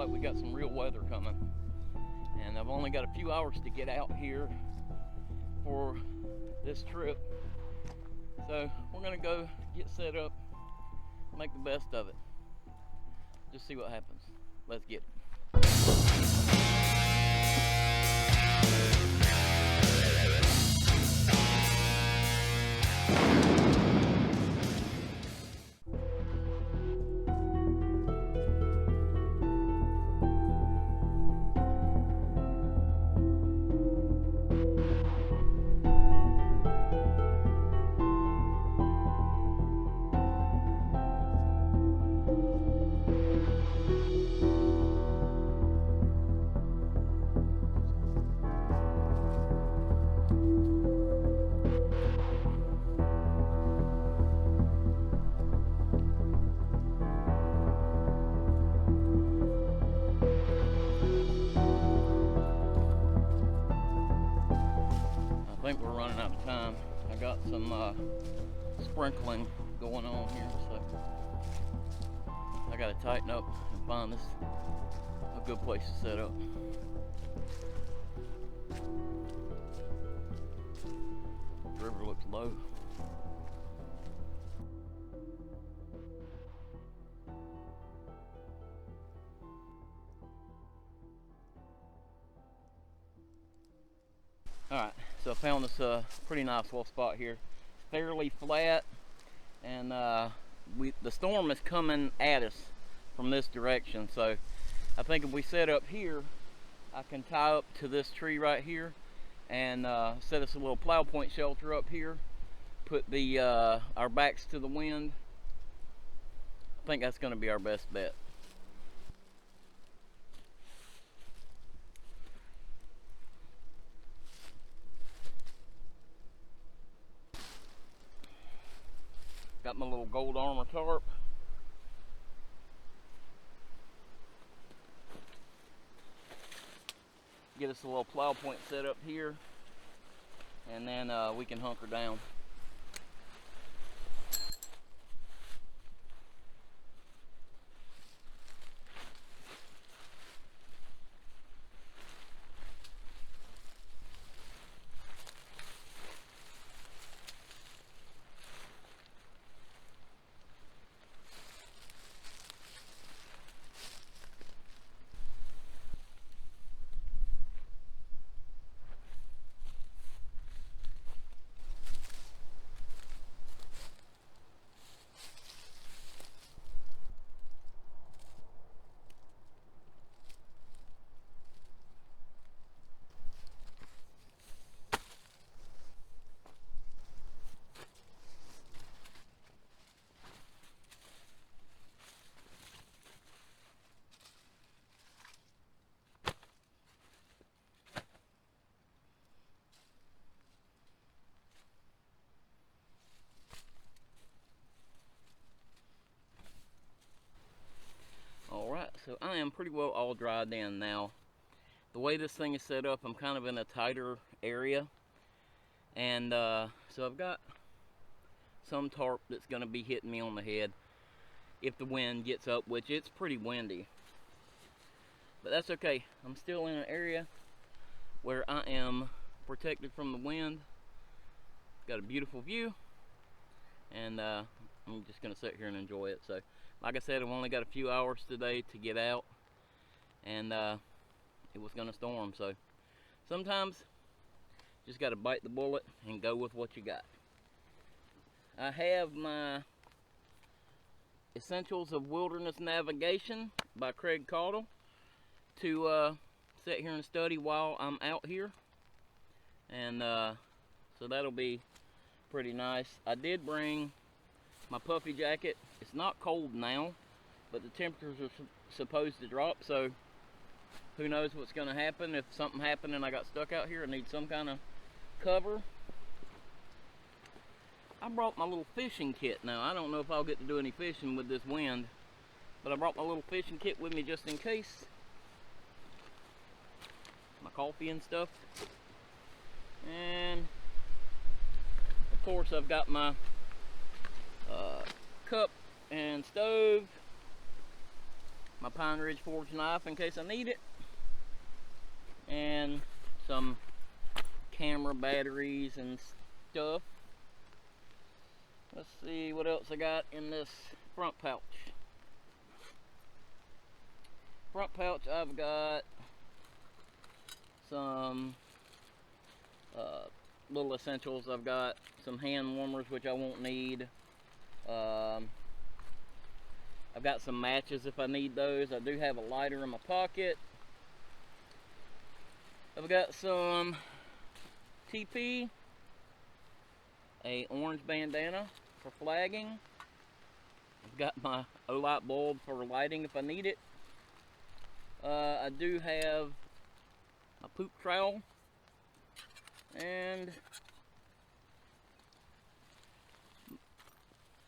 like we got some real weather coming. And I've only got a few hours to get out here for this trip. So we're gonna go get set up, make the best of it. Just see what happens. Let's get it. I think we're running out of time. I got some sprinkling going on here, so I gotta tighten up and find this a good place to set up. The river looks low. Alright, so I found this pretty nice little spot here. It's fairly flat, and the storm is coming at us from this direction. So I think if we set up here, I can tie up to this tree right here and set us a little plow point shelter up here. Put the our backs to the wind. I think that's going to be our best bet. Got my little gold armor tarp. Get us a little plow point set up here, and then we can hunker down. Alright, so I am pretty well all dried in now. The way this thing is set up, I'm kind of in a tighter area. And so I've got some tarp that's going to be hitting me on the head if the wind gets up, which it's pretty windy. But that's okay. I'm still in an area where I am protected from the wind. Got a beautiful view. And I'm just going to sit here and enjoy it. So, like I said, I've only got a few hours today to get out, and it was gonna storm, so sometimes just gotta bite the bullet and go with what you got. I have my Essentials of Wilderness Navigation by Craig Caudle to sit here and study while I'm out here, and so that'll be pretty nice. I did bring my puffy jacket. It's not cold now, but the temperatures are supposed to drop, so who knows what's going to happen. If something happened and I got stuck out here and need some kind of cover. I brought my little fishing kit. Now, I don't know if I'll get to do any fishing with this wind, but I brought my little fishing kit with me just in case. My coffee and stuff. And of course I've got my cup and stove. my Pine Ridge Forge knife in case I need it, and some camera batteries and stuff. Let's see what else I got in this front pouch. Front pouch, I've got some little essentials. I've got some hand warmers, which I won't need. I've got some matches if I need those. I do have a lighter in my pocket. I've got some TP, a orange bandana for flagging. I've got my O-light bulb for lighting if I need it. I do have my poop trowel, and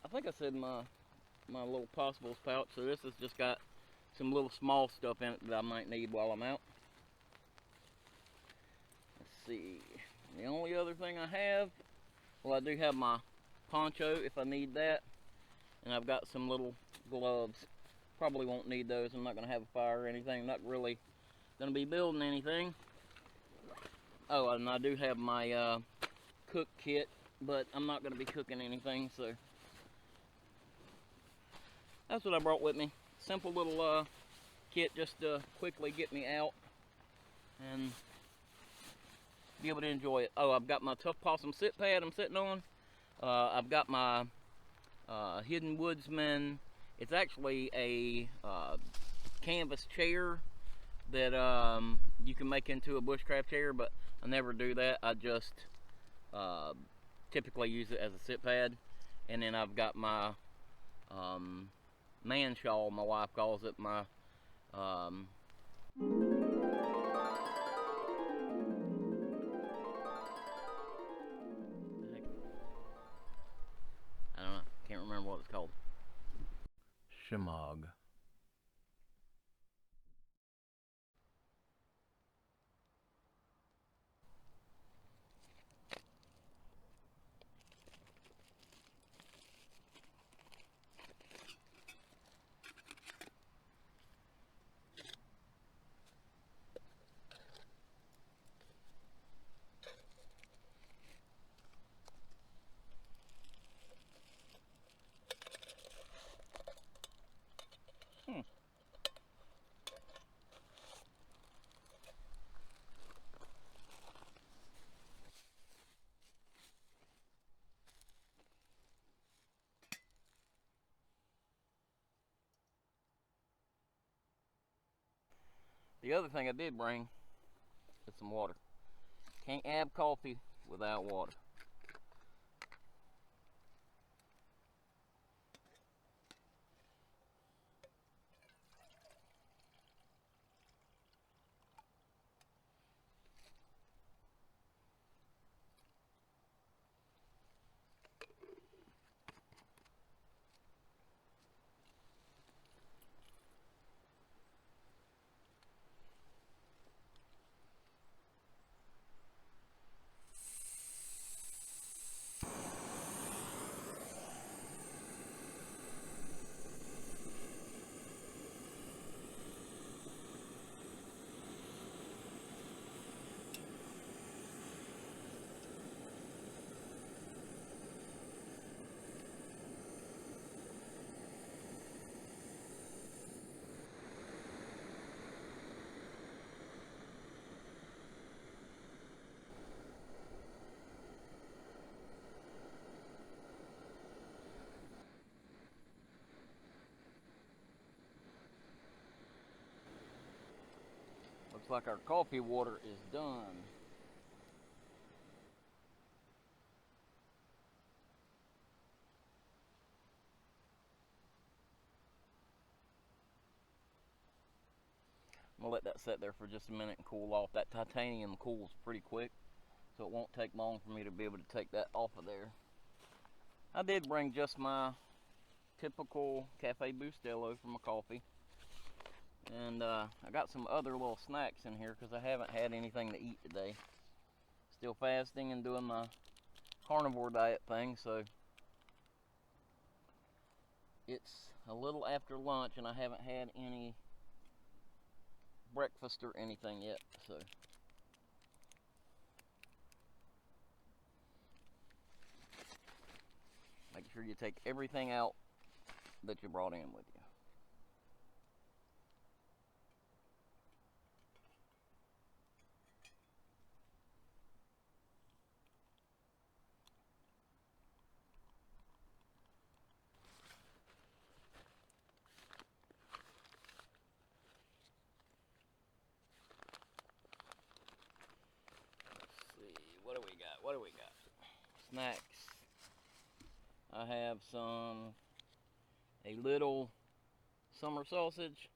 I think I said my little possibles pouch, so this has just got some little small stuff in it that I might need while I'm out. Let's see, the only other thing I have, well, I do have my poncho if I need that, and I've got some little gloves. Probably won't need those. I'm not going to have a fire or anything. I'm not really going to be building anything. Oh, and I do have my cook kit, but I'm not going to be cooking anything, so that's what I brought with me. Simple little kit just to quickly get me out and be able to enjoy it. Oh, I've got my Tuff Possum sit pad I'm sitting on. I've got my Hidden Woodsman. It's actually a canvas chair that you can make into a bushcraft chair, but I never do that. I just typically use it as a sit pad. And then I've got my man shawl, my wife calls it, my I don't know, can't remember what it's called. Hammock. The other thing I did bring is some water. Can't have coffee without water. Looks like our coffee water is done. I'm gonna let that sit there for just a minute and cool off. That titanium cools pretty quick, so it won't take long for me to be able to take that off of there. I did bring just my typical Cafe Bustelo for my coffee. And I got some other little snacks in here because I haven't had anything to eat today. Still fasting and doing my carnivore diet thing, so It's a little after lunch and I haven't had any breakfast or anything yet, so make sure you take everything out that you brought in with you. Let's see, what do we got? What do we got? Snacks. I have a little summer sausage,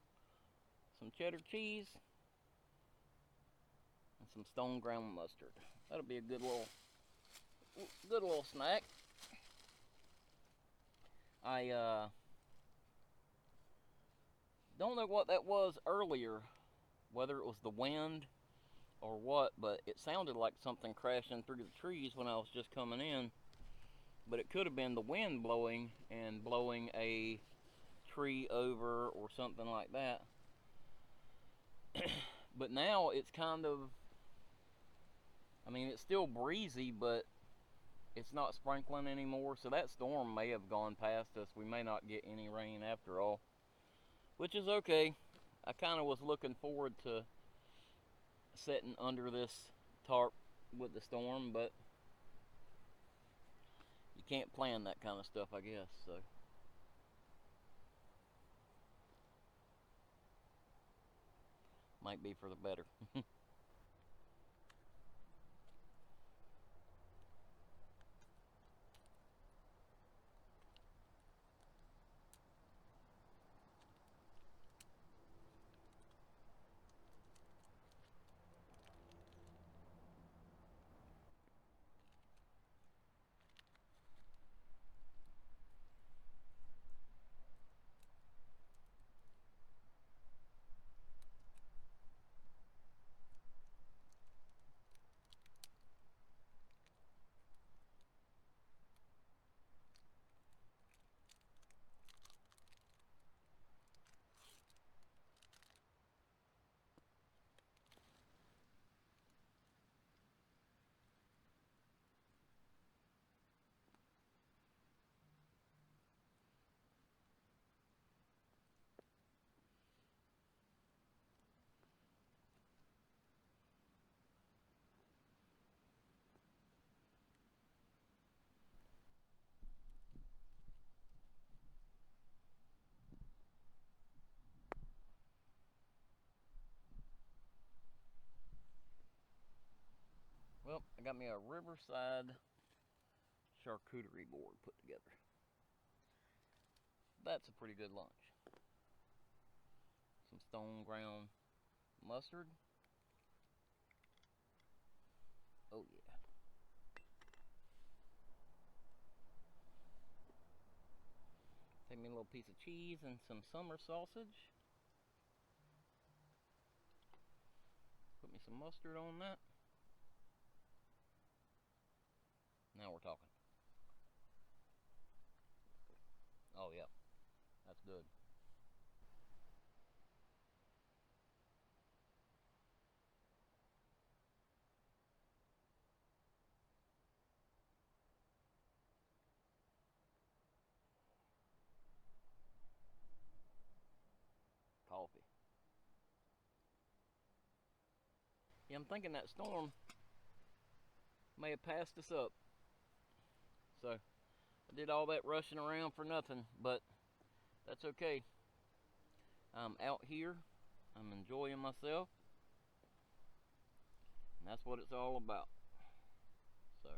some cheddar cheese, and some stone ground mustard. That'll be a good little snack. I don't know what that was earlier, whether it was the wind or what, but it sounded like something crashing through the trees when I was just coming in. But it could have been the wind blowing and blowing a tree over or something like that. But now it's kind of, I mean, it's still breezy, but it's not sprinkling anymore. So that storm may have gone past us. We may not get any rain after all, which is okay. I kind of was looking forward to sitting under this tarp with the storm, but you can't plan that kind of stuff, I guess. So might be for the better. Well, I got me a Riverside charcuterie board put together. That's a pretty good lunch. Some stone ground mustard. Oh yeah. Take me a little piece of cheese and some summer sausage. Put me some mustard on that. Now we're talking. Oh yeah, that's good. Coffee. Yeah, I'm thinking that storm may have passed us up. So I did all that rushing around for nothing, but that's okay. I'm out here. I'm enjoying myself. And that's what it's all about. So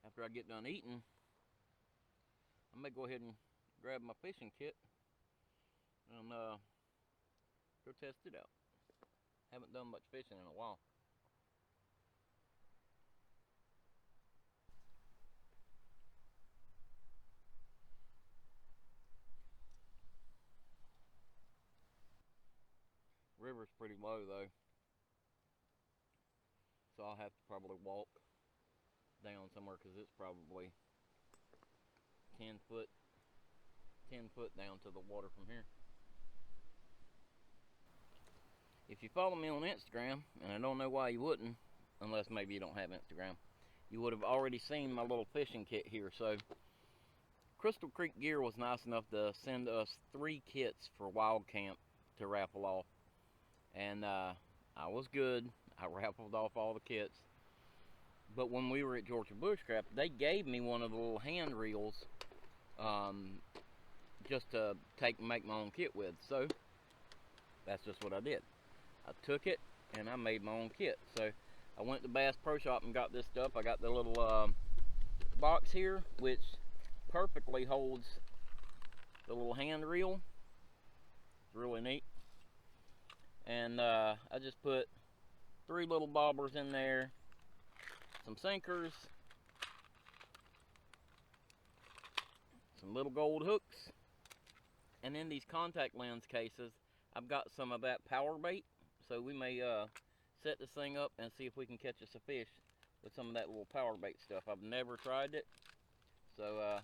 after I get done eating, I may go ahead and grab my fishing kit and go test it out. Haven't done much fishing in a while. River's pretty low though, so I'll have to probably walk down somewhere because it's probably 10 foot down to the water from here. If you follow me on Instagram, and I don't know why you wouldn't, unless maybe you don't have Instagram, you would have already seen my little fishing kit here. So Crystal Creek Gear was nice enough to send us 3 kits for Wild Camp to raffle off, and I was good. I raffled off all the kits. But when we were at Georgia Bushcraft, they gave me one of the little hand reels just to take and make my own kit with. So that's just what I did. I took it and I made my own kit. So I went to Bass Pro Shop and got this stuff. I got the little box here, which perfectly holds the little hand reel. It's really neat. And I just put 3 little bobbers in there, some sinkers, some little gold hooks, and in these contact lens cases I've got some of that power bait, so we may set this thing up and see if we can catch us a fish with some of that little power bait stuff. I've never tried it, so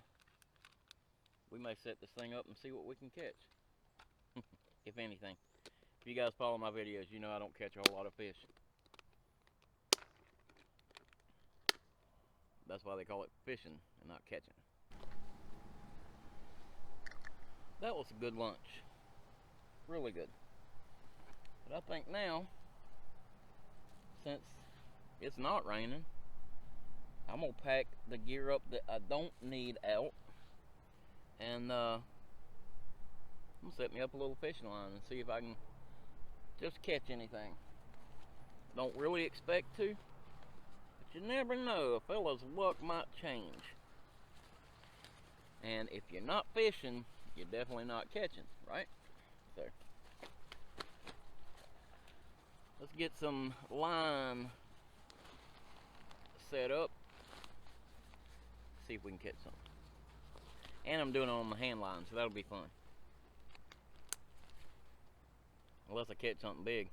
we may set this thing up and see what we can catch. If anything. If you guys follow my videos, you know I don't catch a whole lot of fish. That's why they call it fishing and not catching. That was a good lunch. Really good. But I think now, since it's not raining, I'm gonna pack the gear up that I don't need out, and I'm gonna set me up a little fishing line and see if I can just catch anything. Don't really expect to, but you never know. A fella's luck might change. And if you're not fishing, you're definitely not catching, right? So let's get some line set up, see if we can catch something. And I'm doing it on my hand line, so that'll be fun. Unless I catch something big.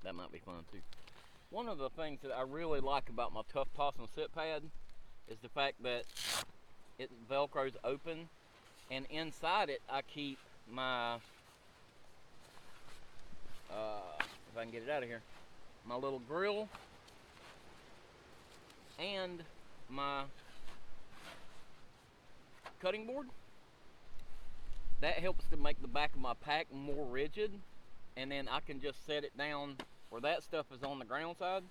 That might be fun too. One of the things that I really like about my Tuff Possum sit pad is the fact that it velcros open, and inside it I keep my if I can get it out of here, my little grill and my cutting board. That helps to make the back of my pack more rigid, and then I can just set it down where that stuff is on the ground side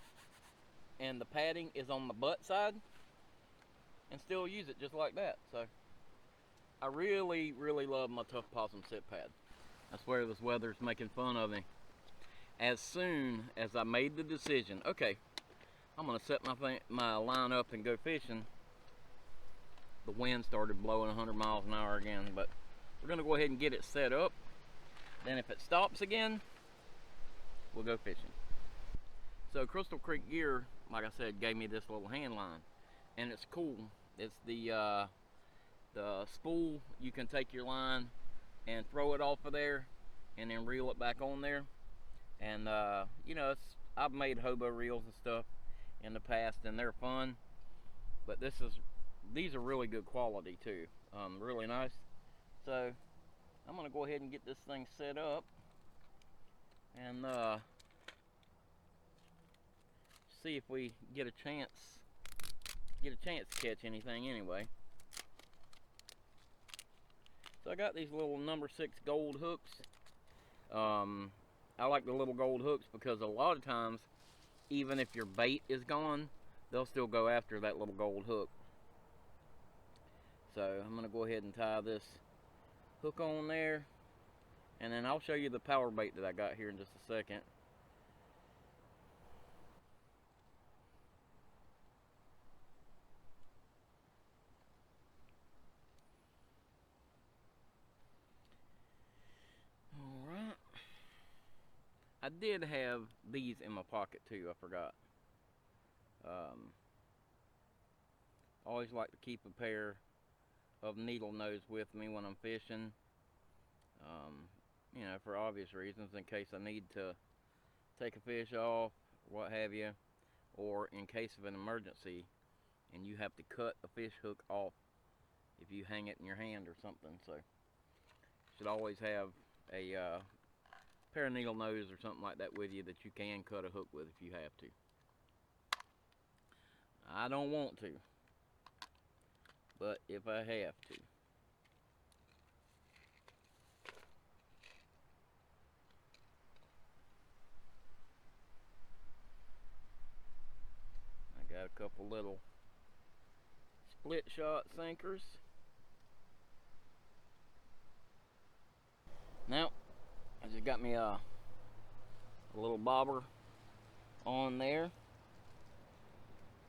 and the padding is on the butt side, and still use it just like that. So I really love my Tuff Possum sit pad. I swear this weather's making fun of me. As soon as I made the decision, okay, I'm gonna set my line up and go fishing, the wind started blowing 100 miles an hour again. But we're gonna go ahead and get it set up. Then if it stops again, we'll go fishing. So Crystal Creek Gear, like I said, gave me this little hand line, and it's cool. It's the spool. You can take your line and throw it off of there and then reel it back on there. And you know, I've made hobo reels and stuff in the past, and they're fun, but these are really good quality too. Really nice. So I'm gonna go ahead and get this thing set up and see if we get a chance to catch anything anyway. So I got these little number 6 gold hooks. I like the little gold hooks because a lot of times, even if your bait is gone, they'll still go after that little gold hook. So I'm gonna go ahead and tie this hook on there, and then I'll show you the power bait that I got here in just a second. Alright. I did have these in my pocket too, I forgot. Always like to keep a pair of needle nose with me when I'm fishing. You know, for obvious reasons, in case I need to take a fish off, what have you, or in case of an emergency and you have to cut a fish hook off if you hang it in your hand or something. So you should always have a pair of needle nose or something like that with you that you can cut a hook with if you have to. I don't want to, but if I have to. I got a couple little split shot sinkers. Now, I just got me a little bobber on there.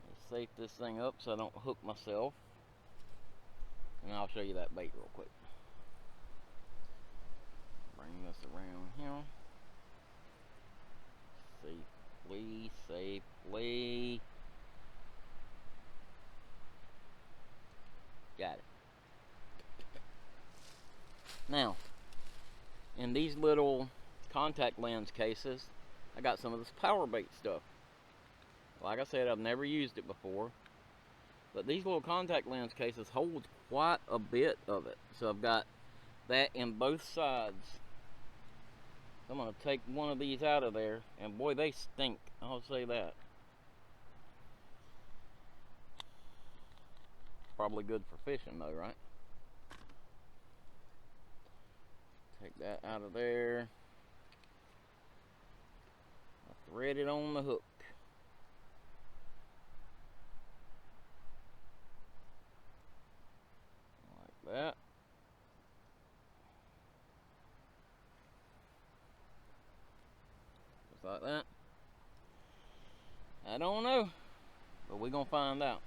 Let's safe this thing up so I don't hook myself. And I'll show you that bait real quick. Bring this around here. Safely, safely. Got it. Now, in these little contact lens cases, I got some of this power bait stuff. Like I said, I've never used it before, but these little contact lens cases hold quite a bit of it. So I've got that in both sides. I'm going to take one of these out of there, and boy, they stink. I'll say that. Probably good for fishing though, right? Take that out of there. I'll thread it on the hook. Like that. Just like that. I don't know, but we're gonna find out.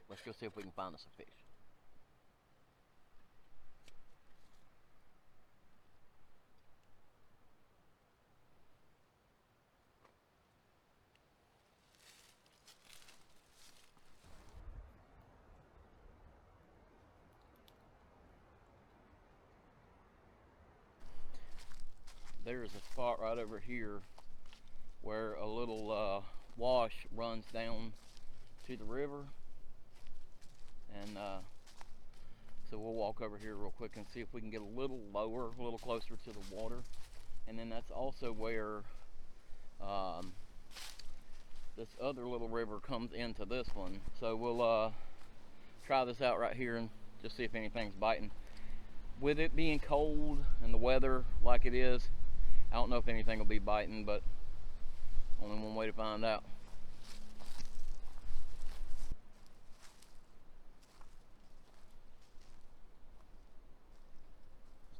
Let's go see if we can find us a fish. There's a spot right over here where a little wash runs down to the river. And so we'll walk over here real quick and see if we can get a little lower, a little closer to the water. And then that's also where this other little river comes into this one. So we'll try this out right here and just see if anything's biting. With it being cold and the weather like it is, I don't know if anything will be biting, but only one way to find out.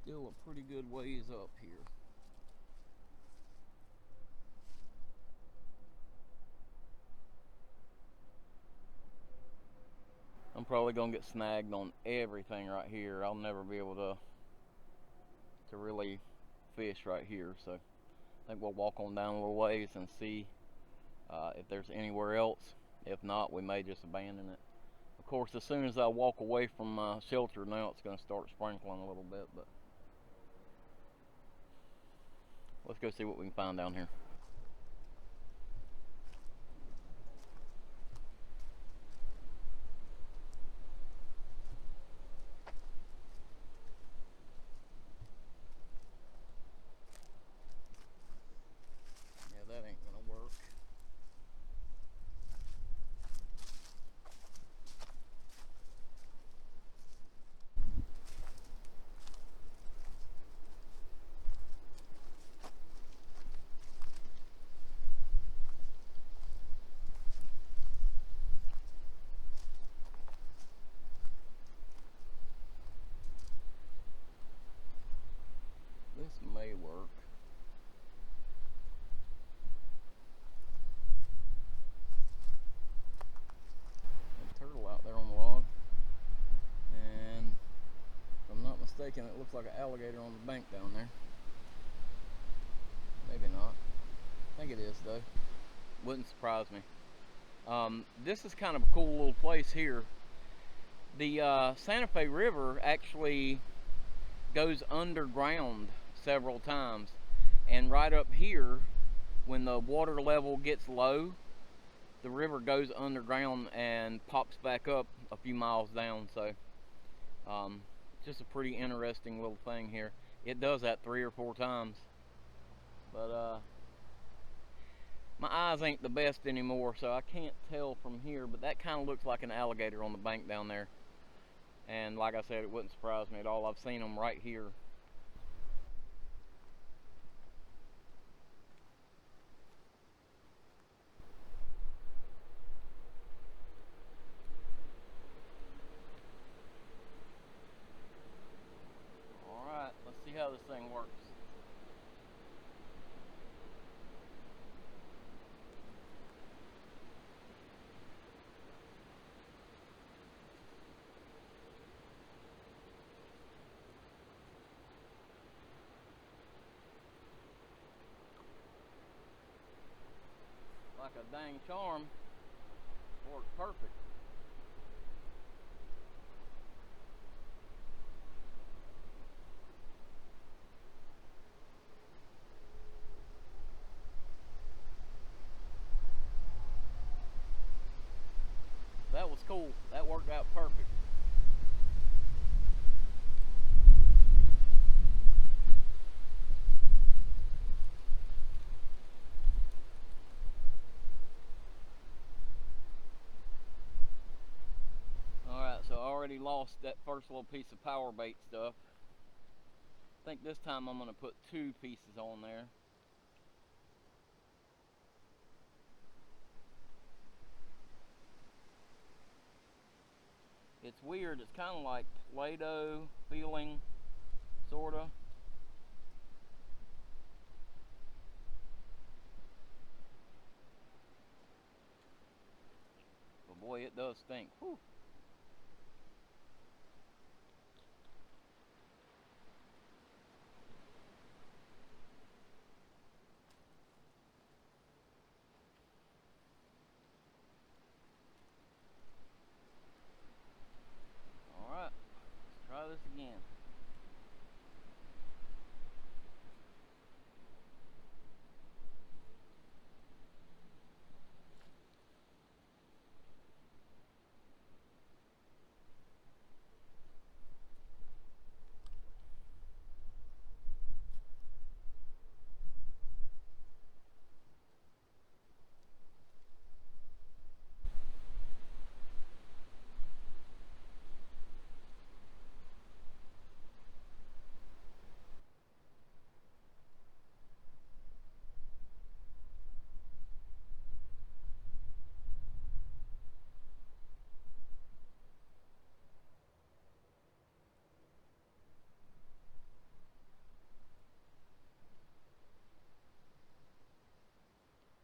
Still a pretty good ways up here. I'm probably gonna get snagged on everything right here. I'll never be able to really fish right here. So I think we'll walk on down a little ways and see if there's anywhere else. If not, we may just abandon it. Of course, as soon as I walk away from my shelter now, it's gonna start sprinkling a little bit, but let's go see what we can find down here. Yeah, that ain't gonna work. This may work. There's a turtle out there on the log, and if I'm not mistaken, it looks like an alligator on the bank down there. Maybe not. I think it is though. Wouldn't surprise me. This is kind of a cool little place here. The Santa Fe River actually goes underground several times, and right up here, when the water level gets low, the river goes underground and pops back up a few miles down. So just a pretty interesting little thing here. It does that 3 or 4 times, but my eyes ain't the best anymore, so I can't tell from here, but that kind of looks like an alligator on the bank down there. And like I said, it wouldn't surprise me at all. I've seen them right here. Alright, let's see how this thing works. Like a dang charm, worked perfect. That was cool. That worked out perfect. Alright, so I already lost that first little piece of power bait stuff. I think this time I'm going to put 2 pieces on there. It's weird, it's kind of like Play-Doh feeling, sorta. But boy, it does stink. Whew. Alright, let's try this again.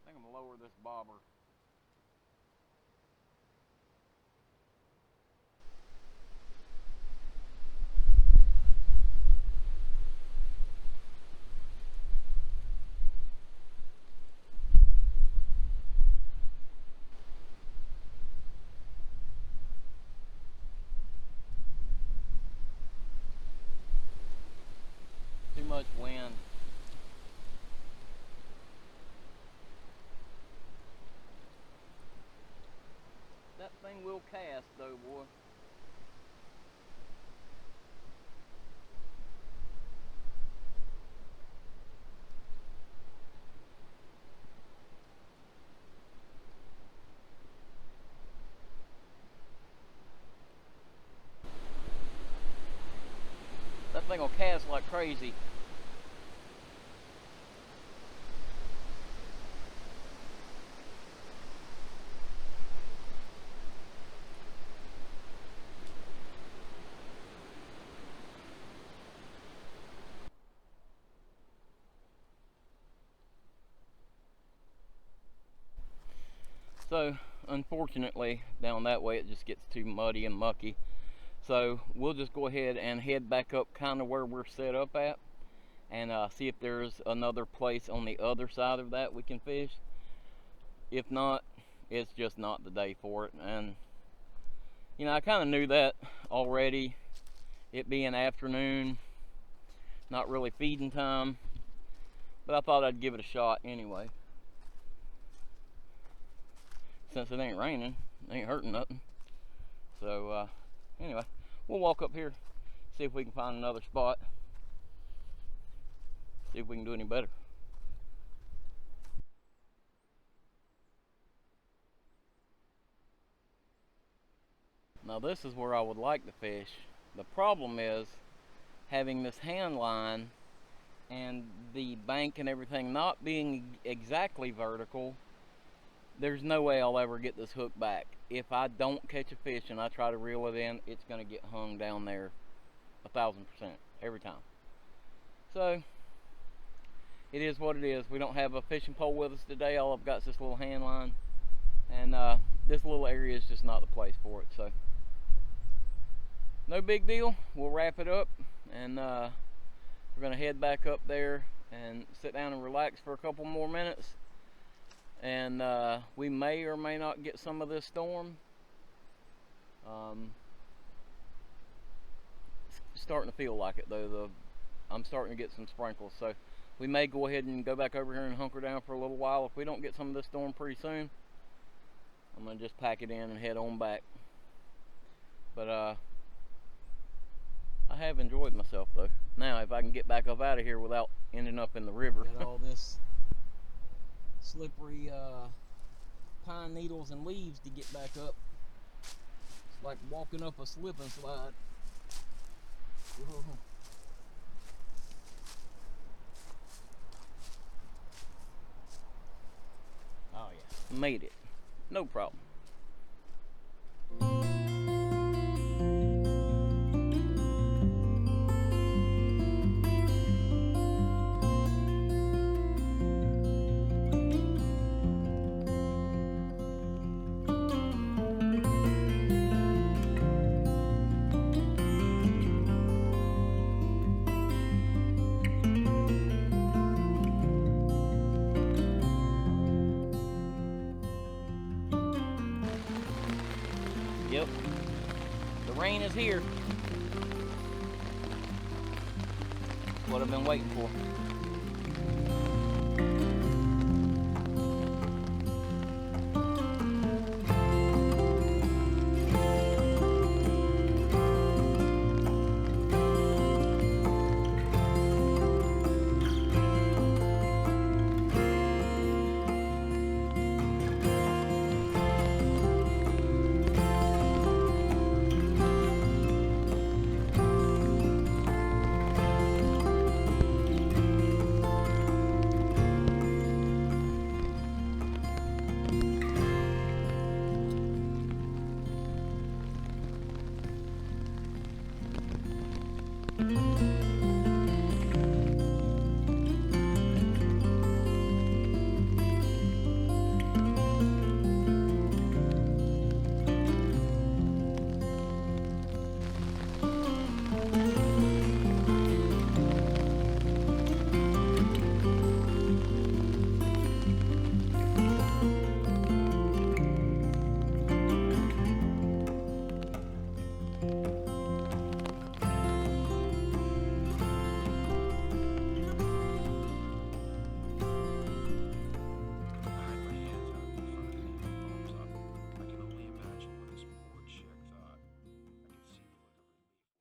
I think I'm gonna lower this bobber. Too much wind. That thing will cast though, boy. That thing will cast like crazy. So unfortunately down that way it just gets too muddy and mucky. So we'll just go ahead and head back up kind of where we're set up at, and see if there's another place on the other side of that we can fish. If not, it's just not the day for it. And you know, I kind of knew that already, it being afternoon, not really feeding time, but I thought I'd give it a shot anyway. Since it ain't raining, it ain't hurting nothing. So anyway, we'll walk up here, see if we can find another spot, see if we can do any better. Now this is where I would like to fish. The problem is having this hand line and the bank and everything not being exactly vertical. There's no way I'll ever get this hook back. If I don't catch a fish and I try to reel it in, it's going to get hung down there 1000% every time. So it is what it is. We don't have a fishing pole with us today. All I've got is this little hand line, and this little area is just not the place for it. So no big deal. We'll wrap it up, and we're going to head back up there and sit down and relax for a couple more minutes. And we may or may not get some of this storm. It's starting to feel like it though. I'm starting to get some sprinkles, so we may go ahead and go back over here and hunker down for a little while. If we don't get some of this storm pretty soon, I'm gonna just pack it in and head on back. But I have enjoyed myself though. Now if I can get back up out of here without ending up in the river. Got all this slippery pine needles and leaves to get back up. It's like walking up a slip and slide. Whoa. Oh yeah, made it. No problem. Yep, the rain is here. That's what I've been waiting for.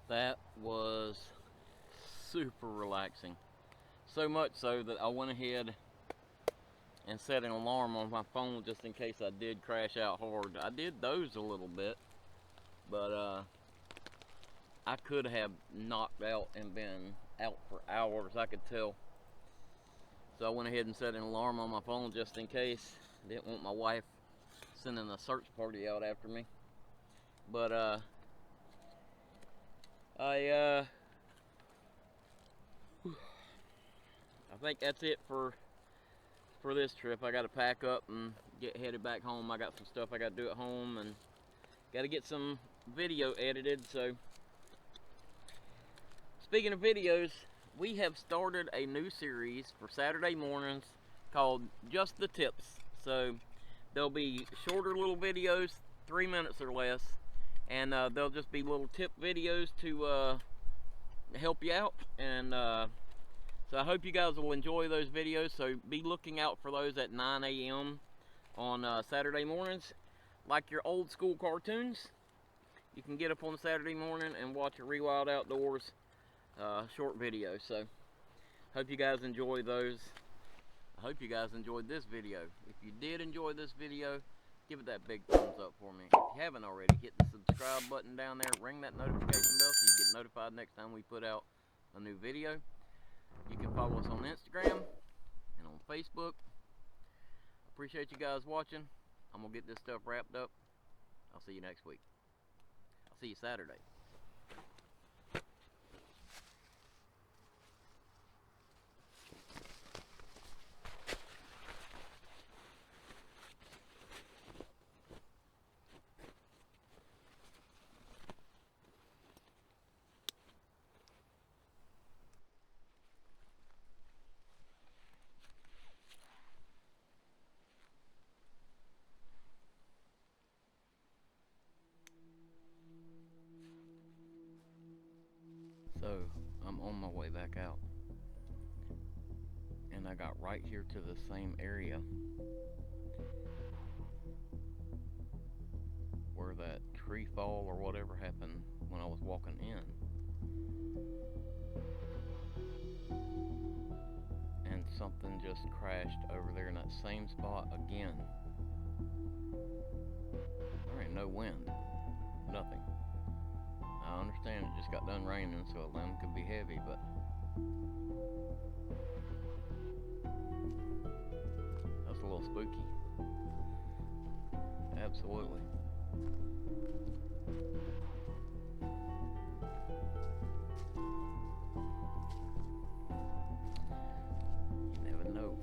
That was super relaxing. So much so that I went ahead and set an alarm on my phone just in case I did crash out hard. I did doze a little bit, but I could have knocked out and been out for hours, I could tell. So I went ahead and set an alarm on my phone just in case. I didn't want my wife sending a search party out after me. But I think that's it for this trip. I got to pack up and get headed back home. I got some stuff I got to do at home and got to get some video edited. So speaking of videos, we have started a new series for Saturday mornings called Just the Tips. So They'll be shorter little videos, 3 minutes or less, and they'll just be little tip videos to help you out. And so I hope you guys will enjoy those videos. So be looking out for those at 9 a.m. on Saturday mornings, like your old school cartoons. You can get up on Saturday morning and watch a Rewild Outdoors short video. So hope you guys enjoy those. I hope you guys enjoyed this video. If you did enjoy this video, give it that big thumbs up for me. If you haven't already, hit the subscribe button down there, ring that notification bell so you get notified next time we put out a new video. You can follow us on Instagram and on Facebook. Appreciate you guys watching. I'm gonna get this stuff wrapped up. I'll see you next week. I'll see you Saturday. So, I'm on my way back out, and I got right here to the same area where that tree fall or whatever happened when I was walking in. And something just crashed over there in that same spot again. There ain't no wind, nothing. I understand it just got done raining, so a limb could be heavy, but that's a little spooky. Absolutely. You never know.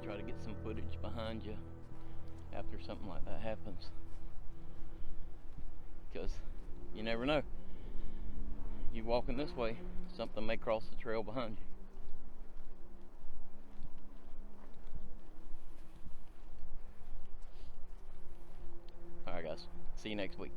Try to get some footage behind you after something like that happens, because you never know. You walking this way, something may cross the trail behind you. Alright guys, see you next week.